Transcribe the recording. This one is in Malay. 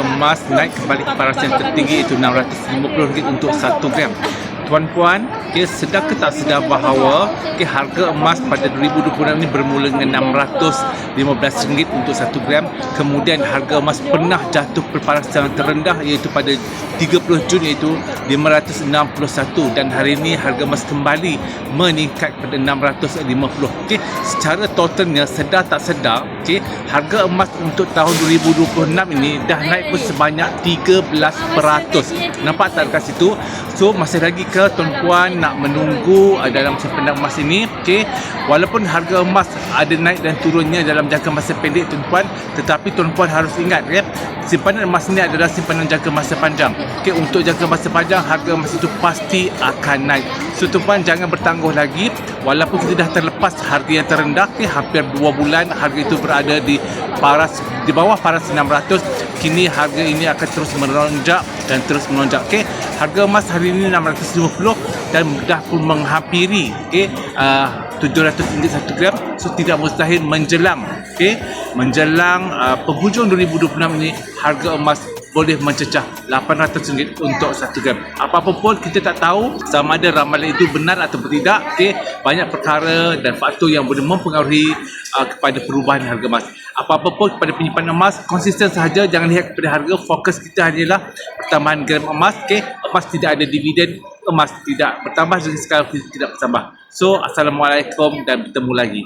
Emas naik kembali ke paras yang tertinggi, iaitu RM650 untuk 1 gram. Tuan-puan, sedar ke tak sedar bahawa harga emas pada 2026 ini bermula dengan RM615 untuk 1 gram. Kemudian harga emas pernah jatuh ke paras yang terendah, iaitu pada 30 Jun, iaitu RM561, dan hari ini harga emas kembali meningkat pada RM650. Secara totalnya, sedar tak sedar, harga emas untuk tahun 2026 ini dah naik pun sebanyak 13%. Nampak tak dekat situ? So masih lagi ke tuan-puan nak menunggu dalam simpanan emas ini? Walaupun harga emas ada naik dan turunnya dalam jangka masa pendek tuan-puan, tetapi tuan-puan harus ingat, simpanan emas ini adalah simpanan jangka masa panjang. Untuk jangka masa panjang, harga emas itu pasti akan naik. So tuan-puan jangan bertangguh lagi. Walaupun kita dah terlepas harga yang terendah, hampir 2 bulan harga itu berada di bawah paras 600. Kini harga ini akan terus melonjak dan terus melonjak. Harga emas hari ini 650 dan dah pun menghampiri RM700 1 gram. So tidak mustahil menjelang penghujung 2026 ini harga emas boleh mencecah RM800 untuk 1 gram. Apa-apa pun kita tak tahu sama ada ramalan itu benar atau tidak. Banyak perkara dan faktor yang boleh mempengaruhi kepada perubahan harga emas. Apa-apa pun kepada penyimpanan emas, konsisten sahaja, jangan lihat kepada harga. Fokus kita hanyalah pertambahan gram emas. Emas tidak ada dividen, emas tidak bertambah, jadi sekarang tidak bertambah. So assalamualaikum dan bertemu lagi.